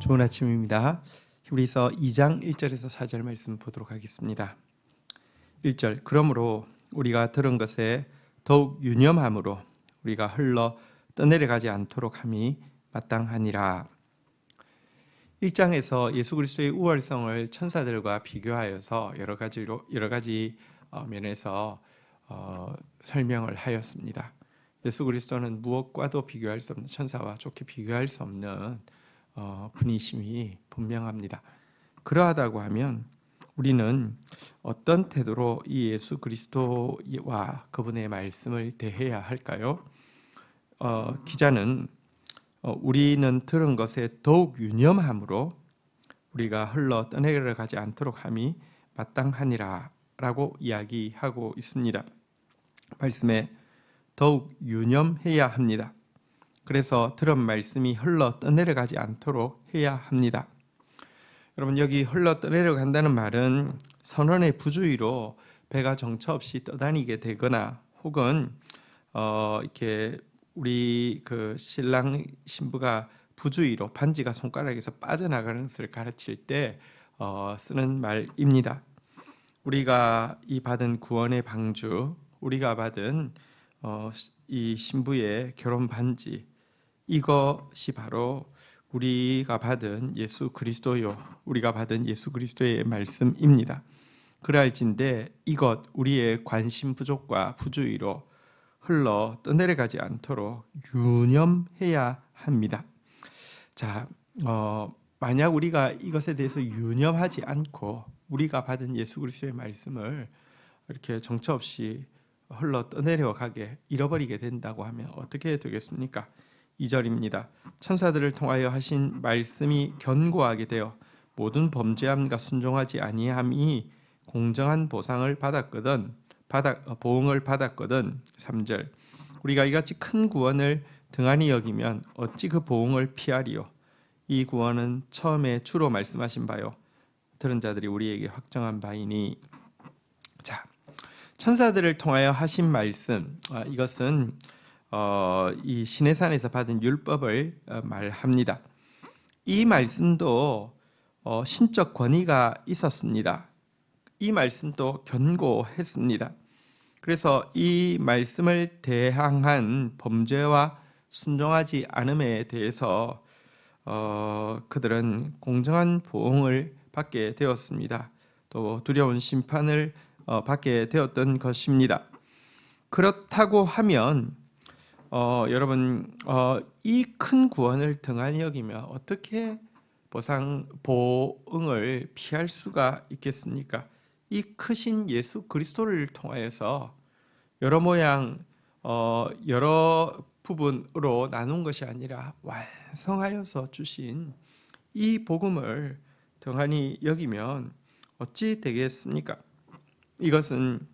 좋은 아침입니다. 히브리서 2장 1절에서 4절 말씀 보도록 하겠습니다. 1절 그러므로 우리가 들은 것에 더욱 유념함으로 우리가 흘러 떠내려가지 않도록 함이 마땅하니라. 1장에서 예수 그리스도의 우월성을 천사들과 비교하여서 여러 가지 면에서 설명을 하였습니다. 예수 그리스도는 무엇과도 비교할 수 없는, 천사와 좋게 비교할 수 없는 분이심이 분명합니다. 그러하다고 하면 우리는 어떤 태도로 이 예수 그리스도와 그분의 말씀을 대해야 할까요? 기자는 우리는 들은 것에 더욱 유념함으로 우리가 흘러 떠내려가지 않도록 함이 마땅하니라 라고 이야기하고 있습니다. 말씀에 더욱 유념해야 합니다. 그래서 들은 말씀이 흘러 떠내려가지 않도록 해야 합니다. 여러분, 여기 흘러 떠내려간다는 말은 선원의 부주의로 배가 정처 없이 떠다니게 되거나 혹은 이렇게 우리 그 신랑 신부가 부주의로 반지가 손가락에서 빠져나가는 것을 가르칠 때 쓰는 말입니다. 우리가 이 받은 구원의 방주, 우리가 받은 이 신부의 결혼 반지, 이것이 바로 우리가 받은 예수 그리스도요, 우리가 받은 예수 그리스도의 말씀입니다. 그러할진대 이것 우리의 관심 부족과 부주의로 흘러 떠내려가지 않도록 유념해야 합니다. 자, 만약 우리가 이것에 대해서 유념하지 않고 우리가 받은 예수 그리스도의 말씀을 이렇게 정처 없이 흘러 떠내려가게 잃어버리게 된다고 하면 어떻게 되겠습니까? 2절입니다. 천사들을 통하여 하신 말씀이 견고하게 되어 모든 범죄함과 순종하지 아니함이 공정한 보응을 받았거든. 3절 우리가 이같이 큰 구원을 등한히 여기면 어찌 그 보응을 피하리요. 이 구원은 처음에 주로 말씀하신 바요 들은 자들이 우리에게 확정한 바이니. 자, 천사들을 통하여 하신 말씀, 이것은 이 시내산에서 받은 율법을 말합니다. 이 말씀도 신적 권위가 있었습니다. 이 말씀도 견고했습니다. 그래서 이 말씀을 대항한 범죄와 순종하지 않음에 대해서 그들은 공정한 보응을 받게 되었습니다. 또 두려운 심판을 받게 되었던 것입니다. 그렇다고 하면 여러분, 이 큰 구원을 등한히 여기며 어떻게 보응을 피할 수가 있겠습니까? 이 크신 예수 그리스도를 통하여서 여러 모양 여러 부분으로 나눈 것이 아니라 완성하여서 주신 이 복음을 등한히 여기면 어찌 되겠습니까? 이것은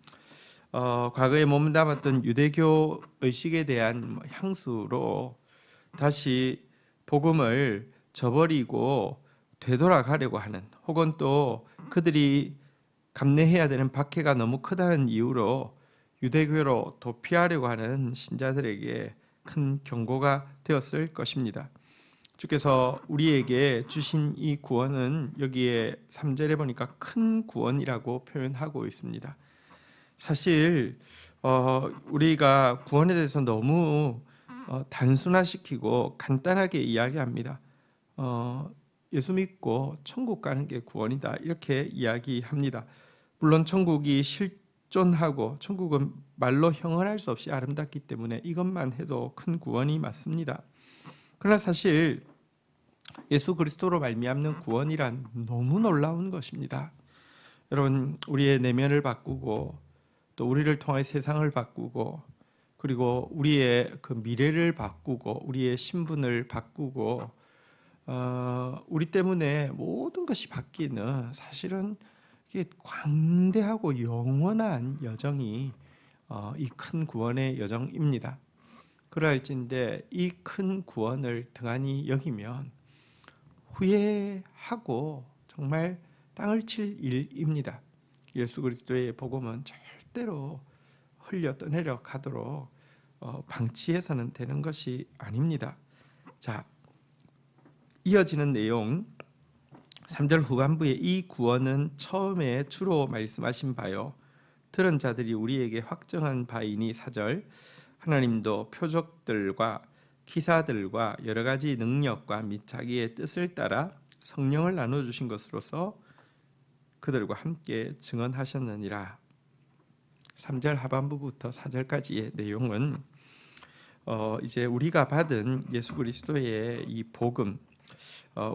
과거에 몸담았던 유대교 의식에 대한 향수로 다시 복음을 저버리고 되돌아가려고 하는, 혹은 또 그들이 감내해야 되는 박해가 너무 크다는 이유로 유대교로 도피하려고 하는 신자들에게 큰 경고가 되었을 것입니다. 주께서 우리에게 주신 이 구원은 여기에 3절에 보니까 큰 구원이라고 표현하고 있습니다. 사실 우리가 구원에 대해서 너무 단순화시키고 간단하게 이야기합니다. 예수 믿고 천국 가는 게 구원이다, 이렇게 이야기합니다. 물론 천국이 실존하고 천국은 말로 형언할 수 없이 아름답기 때문에 이것만 해도 큰 구원이 맞습니다. 그러나 사실 예수 그리스도로 말미암는 구원이란 너무 놀라운 것입니다. 여러분, 우리의 내면을 바꾸고 또 우리를 통해 세상을 바꾸고 그리고 우리의 그 미래를 바꾸고 우리의 신분을 바꾸고 우리 때문에 모든 것이 바뀌는, 사실은 이게 광대하고 영원한 여정이 이 큰 구원의 여정입니다. 그러할진대 이 큰 구원을 등한히 여기면 후회하고 정말 땅을 칠 일입니다. 예수 그리스도의 복음은 절대로 흘려 떠내려 가도록 방치해서는 되는 것이 아닙니다. 자, 이어지는 내용 3절 후반부에 이 구원은 처음에 주로 말씀하신 바요 들은 자들이 우리에게 확정한 바이니 4절 하나님도 표적들과 기사들과 여러 가지 능력과 및 자기의 뜻을 따라 성령을 나눠주신 것으로서 그들과 함께 증언하셨느니라. 3절 하반부부터 4절까지의 내용은 이제 우리가 받은 예수 그리스도의 이 복음,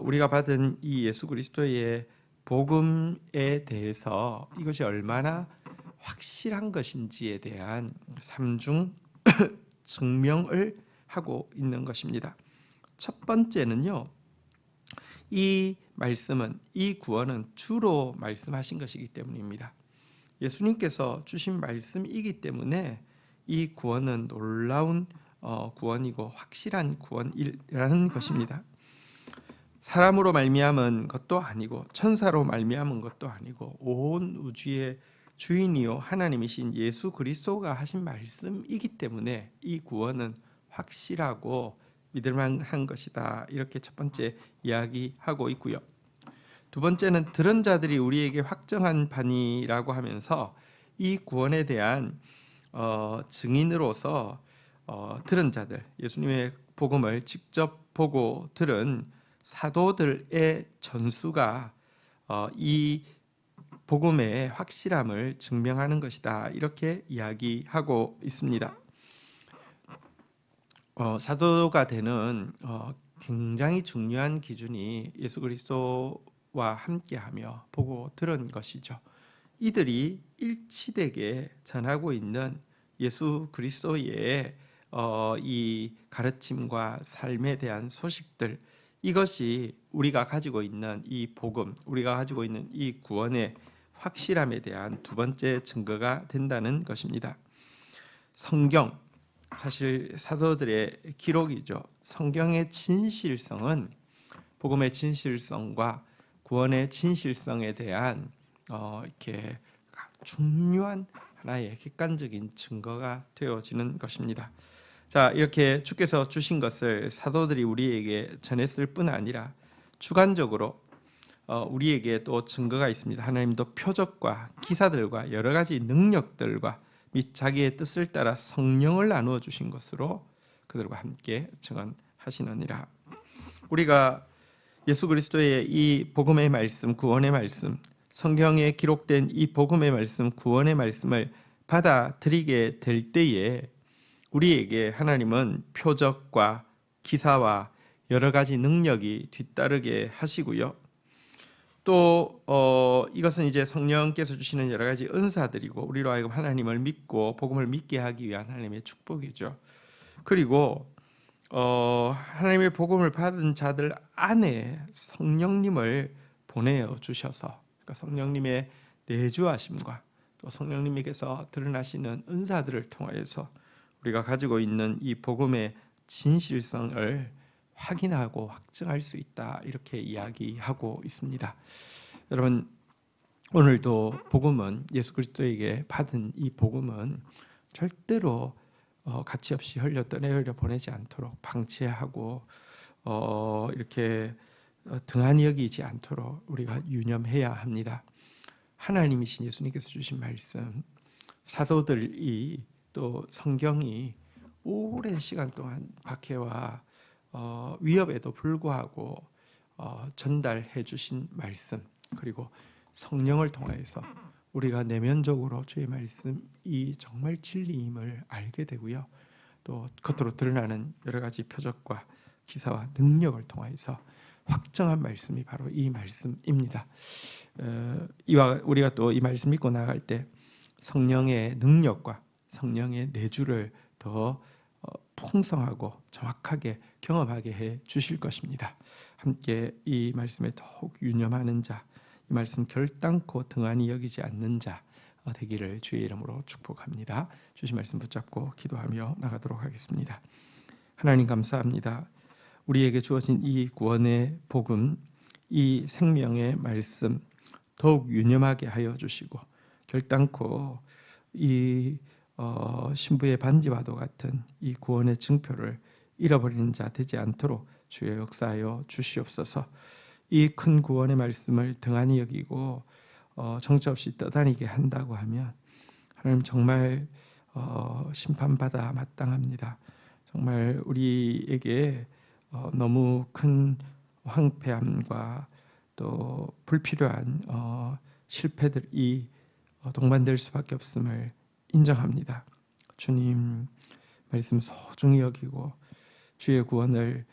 우리가 받은 이 예수 그리스도의 복음에 대해서 이것이 얼마나 확실한 것인지에 대한 삼중 증명을 하고 있는 것입니다. 첫 번째는요, 이 말씀은, 이 구원은 주로 말씀하신 것이기 때문입니다. 예수님께서 주신 말씀이기 때문에 이 구원은 놀라운 구원이고 확실한 구원이라는 것입니다. 사람으로 말미암은 것도 아니고 천사로 말미암은 것도 아니고 온 우주의 주인이요 하나님이신 예수 그리스도가 하신 말씀이기 때문에 이 구원은 확실하고 믿을만한 것이다. 이렇게 첫 번째 이야기하고 있고요. 두 번째는 들은 자들이 우리에게 확정한 바니라고 하면서 이 구원에 대한 증인으로서 들은 자들, 예수님의 복음을 직접 보고 들은 사도들의 전수가 이 복음의 확실함을 증명하는 것이다. 이렇게 이야기하고 있습니다. 사도가 되는 굉장히 중요한 기준이 예수 그리스도와 함께하며 보고 들은 것이죠. 이들이 일치되게 전하고 있는 예수 그리스도의 이 가르침과 삶에 대한 소식들, 이것이 우리가 가지고 있는 이 복음, 우리가 가지고 있는 이 구원의 확실함에 대한 두 번째 증거가 된다는 것입니다. 성경, 사실 사도들의 기록이죠. 성경의 진실성은 복음의 진실성과 구원의 진실성에 대한 이렇게 중요한 하나의 객관적인 증거가 되어지는 것입니다. 자, 이렇게 주께서 주신 것을 사도들이 우리에게 전했을 뿐 아니라 주관적으로 우리에게 또 증거가 있습니다. 하나님도 표적과 기사들과 여러 가지 능력들과 및 자기의 뜻을 따라 성령을 나누어 주신 것으로 그들과 함께 증언하시느니라. 우리가 예수 그리스도의 이 복음의 말씀, 구원의 말씀, 성경에 기록된 이 복음의 말씀, 구원의 말씀을 받아들이게 될 때에 우리에게 하나님은 표적과 기사와 여러 가지 능력이 뒤따르게 하시고요. 또 이것은 이제 성령께서 주시는 여러 가지 은사들이고 우리로 하여금 하나님을 믿고 복음을 믿게 하기 위한 하나님의 축복이죠. 그리고 하나님의 복음을 받은 자들 안에 성령님을 보내어 주셔서, 그러니까 성령님의 내주하심과 또 성령님께서 드러나시는 은사들을 통하여서 우리가 가지고 있는 이 복음의 진실성을 확인하고 확증할 수 있다. 이렇게 이야기하고 있습니다. 여러분, 오늘도 복음은, 예수 그리스도에게 받은 이 복음은 절대로 가치없이 흘려 떠내려 보내지 않도록 방치하고 이렇게 등한히 여기지 않도록 우리가 유념해야 합니다. 하나님이신 예수님께서 주신 말씀, 사도들이 또 성경이 오랜 시간 동안 박해와 위협에도 불구하고 전달해 주신 말씀, 그리고 성령을 통해서 우리가 내면적으로 주의 말씀이 정말 진리임을 알게 되고요. 또 겉으로 드러나는 여러 가지 표적과 기사와 능력을 통해서 확정한 말씀이 바로 이 말씀입니다. 이와 우리가 또 이 말씀 믿고 나갈 때 성령의 능력과 성령의 내주를 더 풍성하고 정확하게 경험하게 해 주실 것입니다. 함께 이 말씀에 더욱 유념하는 자, 이 말씀 결단코 등한히 여기지 않는 자 되기를 주의 이름으로 축복합니다. 주신 말씀 붙잡고 기도하며 나가도록 하겠습니다. 하나님 감사합니다. 우리에게 주어진 이 구원의 복음, 이 생명의 말씀 더욱 유념하게 하여 주시고 결단코 이 신부의 반지와도 같은 이 구원의 증표를 잃어버리는 자 되지 않도록 주여 역사하여 주시옵소서. 이 큰 구원의 말씀을 등한히 여기고 정처 없이 떠다니게 한다고 하면 하나님 정말 심판받아 마땅합니다. 정말 우리에게 너무 큰 황폐함과 또 불필요한 실패들이 동반될 수밖에 없음을 인정합니다. 주님 말씀 소중히 여기고 주의 구원을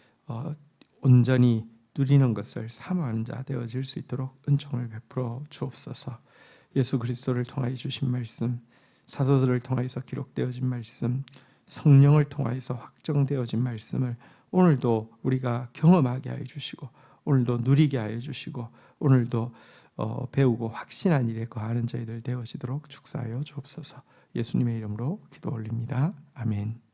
온전히 누리는 것을 사모하는 자 되어질 수 있도록 은총을 베풀어 주옵소서. 예수 그리스도를 통하여 주신 말씀, 사도들을 통하여서 기록되어진 말씀, 성령을 통하여서 확정되어진 말씀을 오늘도 우리가 경험하게 하여 주시고 오늘도 누리게 하여 주시고 오늘도 배우고 확신한 일에 거하는 저희들 되어지도록 축사하여 주옵소서. 예수님의 이름으로 기도 올립니다. 아멘.